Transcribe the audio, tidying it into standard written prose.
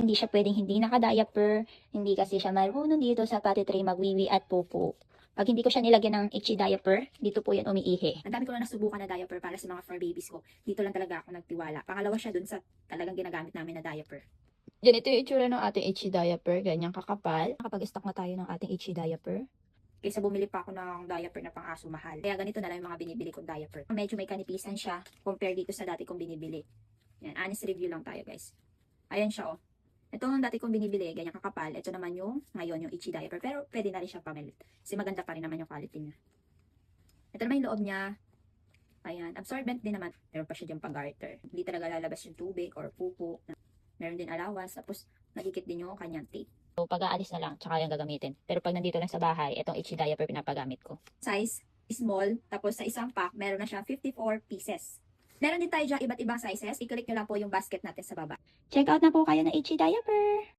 Hindi siya pwedeng hindi naka-diaper, hindi kasi siya marunong dito sa potty tray magwiwi at pupo. Pag hindi ko siya nilagyan ng itchy diaper, dito po yan umiihi. Ang dami ko na nasubukan na diaper para sa mga fur babies ko. Dito lang talaga ako nagtiwala. Pangalawa siya dun sa talagang ginagamit namin na diaper. Ganito yung itsura ng ating itchy diaper, ganyang kakapal. Nakapag-stock na tayo ng ating itchy diaper. Kaysa bumili pa ako ng diaper na pang-aso mahal. Kaya ganito na lang yung mga binibili kong diaper. Medyo may kanipisan siya compare dito sa dati kong binibili. Yan, honest review lang tayo guys. Ayan siya oh. Ito ang dati kong binibili, ganyan kakapal. Ito naman yung, ngayon, yung itchy diaper. Pero pwede na rin siyang pamilit. Kasi maganda pa rin naman yung quality niya. Ito naman yung loob niya. Ayan, absorbent din naman. Meron pa siya dyan pag-garter. Hindi talaga lalabas yung tubig or pupo. Meron din allowance. Tapos, nagikit din yung kanyang tape. So, pag-aalis na lang, tsaka yung gagamitin. Pero pag nandito lang sa bahay, itong itchy diaper pinapagamit ko. Size, small. Tapos, sa isang pack, meron na siya 54 pieces. Meron din tayo dyan iba't ibang sizes. I-click nyo lang po yung basket natin sa baba. Check out na po kayo ng itchy diaper!